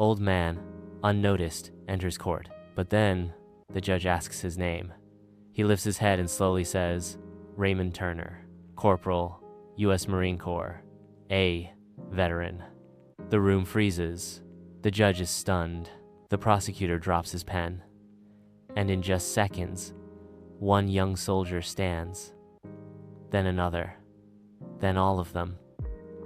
Old man, unnoticed, enters court. But then, the judge asks his name. He lifts his head and slowly says, Raymond Turner, Corporal, U.S. Marine Corps, A, veteran. The room freezes. The judge is stunned. The prosecutor drops his pen. And in just seconds, one young soldier stands. Then another. Then all of them.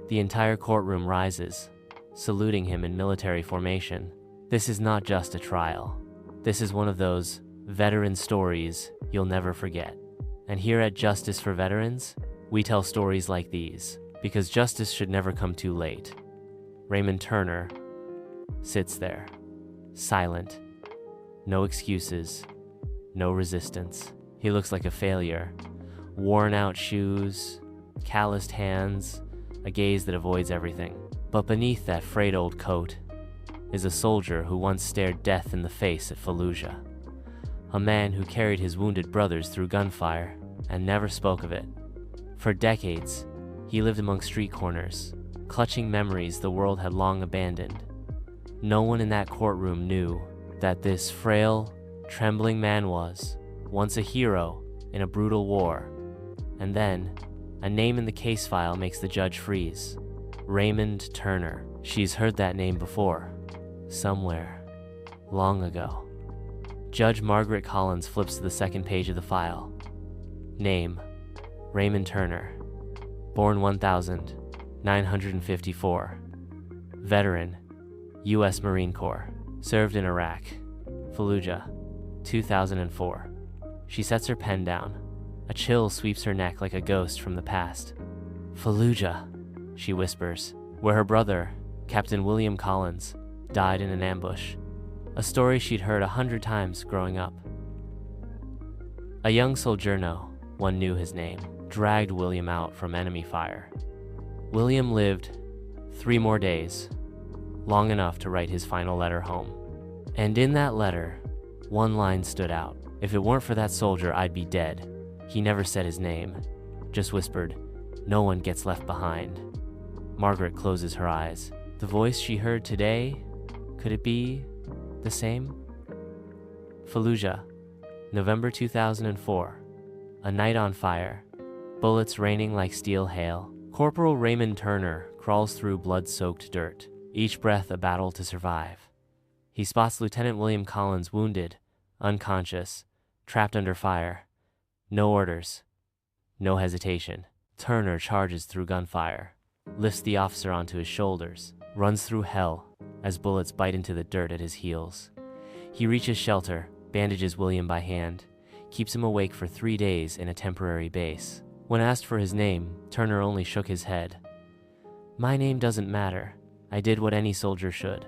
The entire courtroom rises, saluting him in military formation. This is not just a trial. This is one of those veteran stories you'll never forget. And here at Justice for Veterans, we tell stories like these, because justice should never come too late. Raymond Turner sits there, silent, no excuses, no resistance. He looks like a failure, worn out shoes, calloused hands, a gaze that avoids everything. But beneath that frayed old coat is a soldier who once stared death in the face at Fallujah. A man who carried his wounded brothers through gunfire and never spoke of it. For decades, he lived among street corners, clutching memories the world had long abandoned. No one in that courtroom knew that this frail, trembling man was once a hero in a brutal war. And then, a name in the case file makes the judge freeze. Raymond Turner. She's heard that name before. Somewhere. Long ago. Judge Margaret Collins flips to the second page of the file. Name: Raymond Turner. Born 1954. Veteran, U.S. Marine Corps. Served in Iraq. Fallujah, 2004. She sets her pen down. A chill sweeps her neck like a ghost from the past. Fallujah, she whispers, where her brother, Captain William Collins, died in an ambush. A story she'd heard 100 times growing up. A young soldierno, one knew his name, dragged William out from enemy fire. William lived 3 more days, long enough to write his final letter home. And in that letter, one line stood out. If it weren't for that soldier, I'd be dead. He never said his name, just whispered, no one gets left behind. Margaret closes her eyes. The voice she heard today, could it be the same? Fallujah, November 2004. A night on fire. Bullets raining like steel hail. Corporal Raymond Turner crawls through blood-soaked dirt, each breath a battle to survive. He spots Lieutenant William Collins wounded, unconscious, trapped under fire. No orders, no hesitation. Turner charges through gunfire, lifts the officer onto his shoulders, runs through hell as bullets bite into the dirt at his heels. He reaches shelter, bandages William by hand, keeps him awake for 3 days in a temporary base. When asked for his name, Turner only shook his head. My name doesn't matter. I did what any soldier should.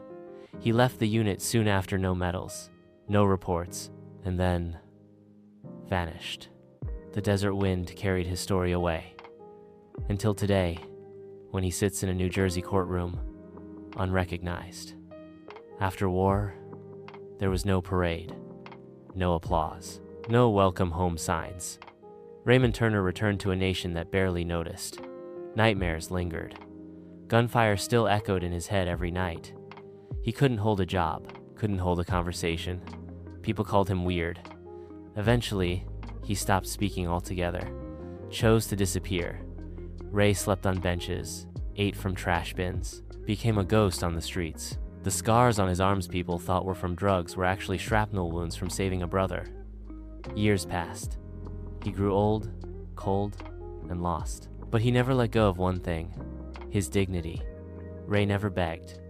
He left the unit soon after, no medals, no reports, and then vanished. The desert wind carried his story away. Until today, when he sits in a New Jersey courtroom, unrecognized. After war, there was no parade, no applause, no welcome home signs. Raymond Turner returned to a nation that barely noticed. Nightmares lingered. Gunfire still echoed in his head every night. He couldn't hold a job, couldn't hold a conversation. People called him weird. Eventually, he stopped speaking altogether, chose to disappear. Ray slept on benches, ate from trash bins, became a ghost on the streets. The scars on his arms people thought were from drugs were actually shrapnel wounds from saving a brother. Years passed. He grew old, cold, and lost. But he never let go of one thing: his dignity. Ray never begged,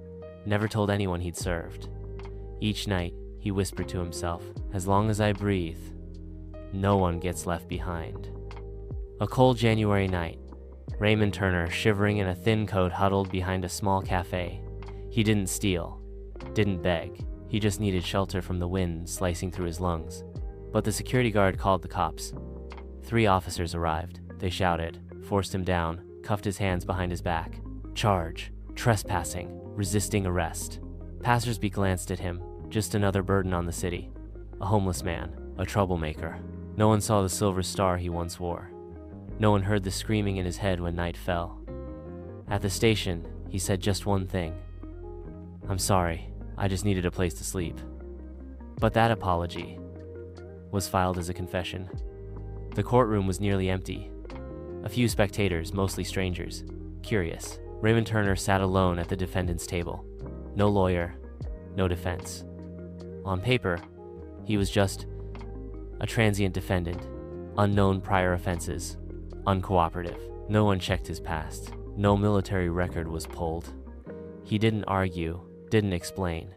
never told anyone he'd served. Each night, he whispered to himself, as long as I breathe, no one gets left behind. A cold January night, Raymond Turner, shivering in a thin coat, huddled behind a small cafe. He didn't steal, didn't beg. He just needed shelter from the wind slicing through his lungs. But the security guard called the cops. 3 officers arrived. They shouted, forced him down, cuffed his hands behind his back. Charge: trespassing, resisting arrest. Passersby glanced at him, just another burden on the city. A homeless man, a troublemaker. No one saw the silver star he once wore. No one heard the screaming in his head when night fell. At the station, he said just one thing: I'm sorry, I just needed a place to sleep. But that apology was filed as a confession. The courtroom was nearly empty. A few spectators, mostly strangers, curious. Raymond Turner sat alone at the defendant's table. No lawyer, no defense. On paper, he was just a transient defendant, unknown prior offenses, uncooperative. No one checked his past. No military record was pulled. He didn't argue, didn't explain.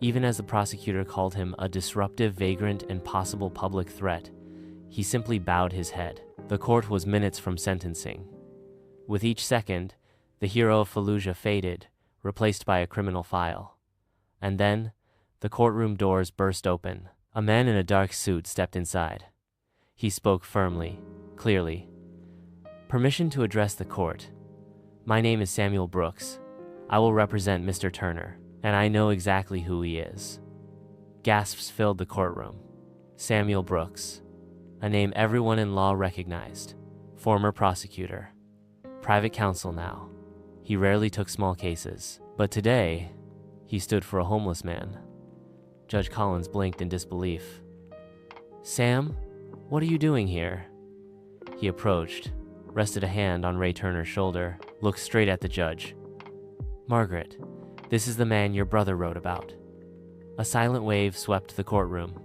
Even as the prosecutor called him a disruptive vagrant and possible public threat, he simply bowed his head. The court was minutes from sentencing. With each second, the hero of Fallujah faded, replaced by a criminal file. And then, the courtroom doors burst open. A man in a dark suit stepped inside. He spoke firmly, clearly. "Permission to address the court. My name is Samuel Brooks. I will represent Mr. Turner, and I know exactly who he is." Gasps filled the courtroom. Samuel Brooks, a name everyone in law recognized. Former prosecutor. Private counsel now. He rarely took small cases, but today, he stood for a homeless man. Judge Collins blinked in disbelief. "Sam, what are you doing here?" He approached, rested a hand on Ray Turner's shoulder, looked straight at the judge. "Margaret, this is the man your brother wrote about." A silent wave swept the courtroom.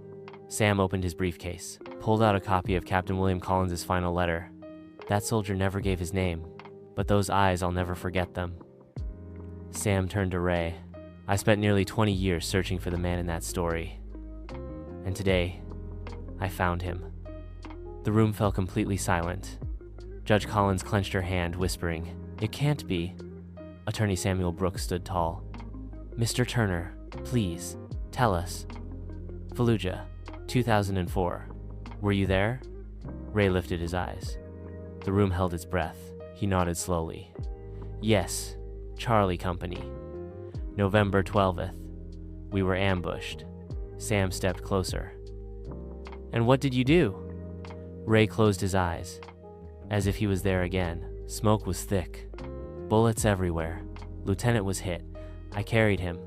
Sam opened his briefcase, pulled out a copy of Captain William Collins's final letter. That soldier never gave his name, but those eyes, I'll never forget them. Sam turned to Ray. "I spent nearly 20 years searching for the man in that story. And today, I found him." The room fell completely silent. Judge Collins clenched her hand, whispering, "It can't be." Attorney Samuel Brooks stood tall. "Mr. Turner, please, tell us." "Fallujah, 2004. Were you there?" Ray lifted his eyes. The room held its breath. He nodded slowly. "Yes, Charlie Company. November 12th. We were ambushed." Sam stepped closer. "And what did you do?" Ray closed his eyes, as if he was there again. Smoke was thick. Bullets everywhere. Lieutenant was hit. I carried him,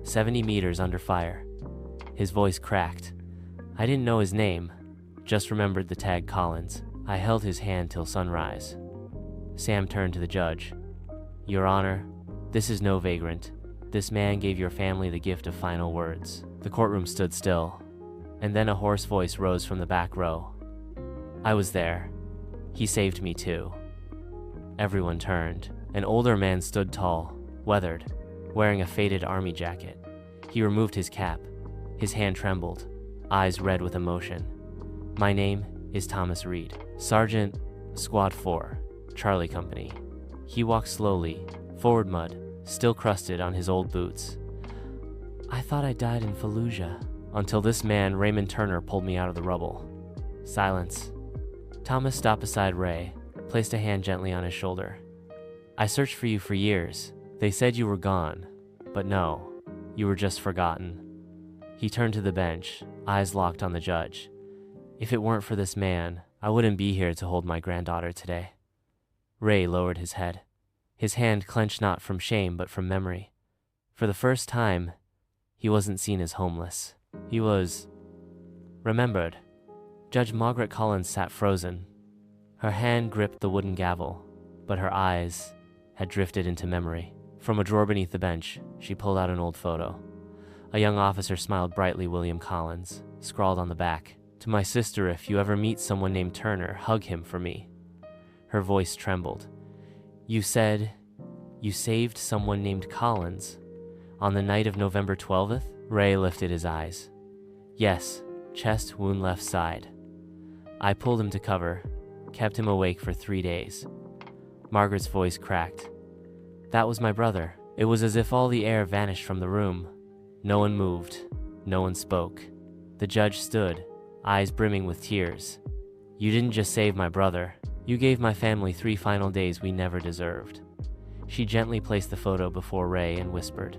70 meters under fire. His voice cracked. I didn't know his name, just remembered the tag Collins. I held his hand till sunrise. Sam turned to the judge. "Your Honor, this is no vagrant. This man gave your family the gift of final words." The courtroom stood still, and then a hoarse voice rose from the back row. "I was there. He saved me too." Everyone turned. An older man stood tall, weathered, wearing a faded army jacket. He removed his cap. His hand trembled, eyes red with emotion. "My name is Thomas Reed, Sergeant, Squad 4, Charlie Company." He walked slowly, forward mud, still crusted on his old boots. "I thought I died in Fallujah, until this man, Raymond Turner, pulled me out of the rubble." Silence. Thomas stopped beside Ray, placed a hand gently on his shoulder. "I searched for you for years. They said you were gone, but no, you were just forgotten." He turned to the bench, eyes locked on the judge. "If it weren't for this man, I wouldn't be here to hold my granddaughter today." Ray lowered his head. His hand clenched not from shame but from memory. For the first time, he wasn't seen as homeless. He was remembered. Judge Margaret Collins sat frozen. Her hand gripped the wooden gavel, but her eyes had drifted into memory. From a drawer beneath the bench, she pulled out an old photo. A young officer smiled brightly. William Collins, scrawled on the back, "To my sister, if you ever meet someone named Turner, hug him for me." Her voice trembled. "You said you saved someone named Collins on the night of November 12th? Ray lifted his eyes. "Yes, chest wound left side. I pulled him to cover, kept him awake for 3 days." Margaret's voice cracked. "That was my brother." It was as if all the air vanished from the room. No one moved. No one spoke. The judge stood, eyes brimming with tears. "You didn't just save my brother. You gave my family 3 final days we never deserved." She gently placed the photo before Ray and whispered,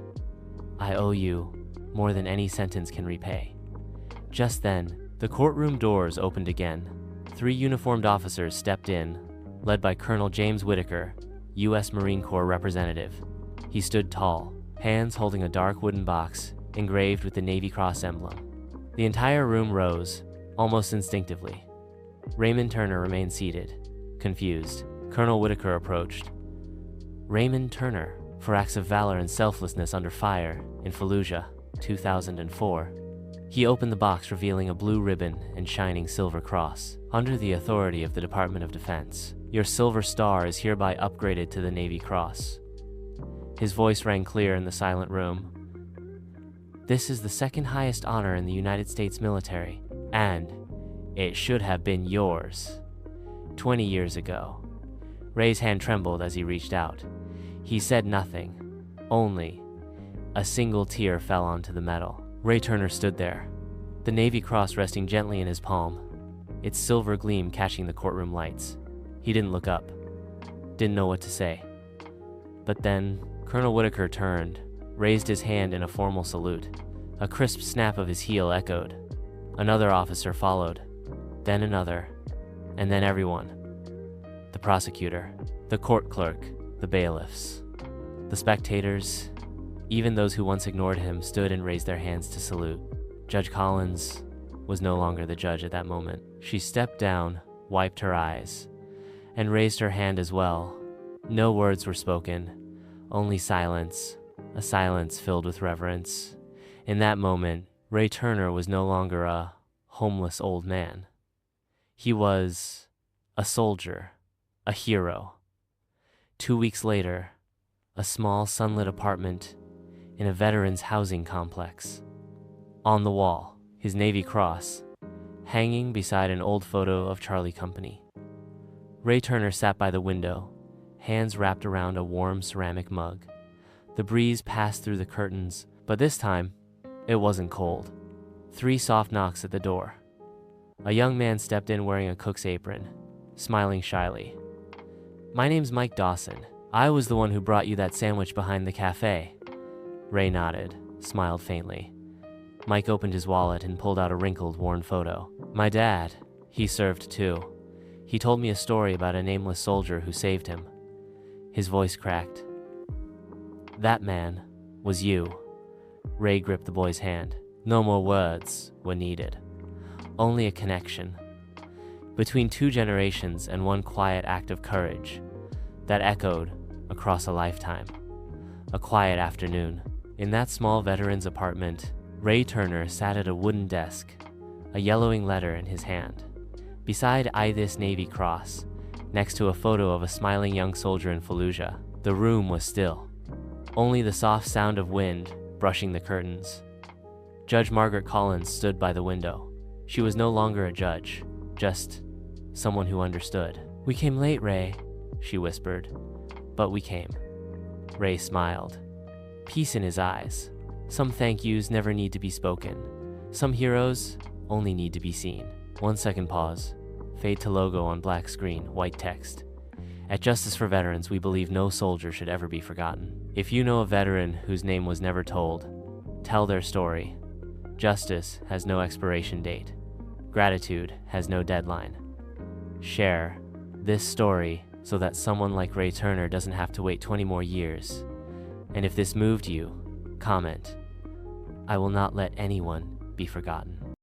"I owe you more than any sentence can repay." Just then, the courtroom doors opened again. 3 uniformed officers stepped in, led by Colonel James Whitaker, U.S. Marine Corps representative. He stood tall, hands holding a dark wooden box, engraved with the Navy Cross emblem. The entire room rose, almost instinctively. Raymond Turner remained seated, confused. Colonel Whitaker approached. Raymond Turner, for acts of valor and selflessness under fire in Fallujah, 2004. He opened the box, revealing a blue ribbon and shining silver cross. Under the authority of the Department of Defense, your silver star is hereby upgraded to the Navy Cross. His voice rang clear in the silent room. This is the second highest honor in the United States military, and it should have been yours 20 years ago. Ray's hand trembled as he reached out. He said nothing, only a single tear fell onto the metal. Ray Turner stood there, the Navy Cross resting gently in his palm, its silver gleam catching the courtroom lights. He didn't look up, didn't know what to say. But then, Colonel Whitaker turned, raised his hand in a formal salute. A crisp snap of his heel echoed. Another officer followed, then another, and then everyone. The prosecutor, the court clerk, the bailiffs, the spectators, even those who once ignored him stood and raised their hands to salute. Judge Collins was no longer the judge at that moment. She stepped down, wiped her eyes, and raised her hand as well. No words were spoken, only silence, a silence filled with reverence. In that moment, Ray Turner was no longer a homeless old man. He was a soldier, a hero. 2 weeks later, a small sunlit apartment in a veterans' housing complex. On the wall, his Navy Cross, hanging beside an old photo of Charlie Company. Ray Turner sat by the window, hands wrapped around a warm ceramic mug. The breeze passed through the curtains, but this time, it wasn't cold. 3 soft knocks at the door. A young man stepped in wearing a cook's apron, smiling shyly. "My name's Mike Dawson. I was the one who brought you that sandwich behind the cafe." Ray nodded, smiled faintly. Mike opened his wallet and pulled out a wrinkled, worn photo. "My dad, he served too. He told me a story about a nameless soldier who saved him." His voice cracked. "That man was you." Ray gripped the boy's hand. No more words were needed. Only a connection between 2 generations and one quiet act of courage that echoed across a lifetime. A quiet afternoon. In that small veteran's apartment, Ray Turner sat at a wooden desk, a yellowing letter in his hand. Beside this Navy Cross, next to a photo of a smiling young soldier in Fallujah, the room was still. Only the soft sound of wind brushing the curtains. Judge Margaret Collins stood by the window. She was no longer a judge, just someone who understood. "We came late, Ray," she whispered, "but we came." Ray smiled, peace in his eyes. Some thank yous never need to be spoken. Some heroes only need to be seen. 1 second pause. Fade to logo on black screen, white text. At Justice for Veterans, we believe no soldier should ever be forgotten. If you know a veteran whose name was never told, tell their story. Justice has no expiration date. Gratitude has no deadline. Share this story so that someone like Ray Turner doesn't have to wait 20 more years. And if this moved you, comment. I will not let anyone be forgotten.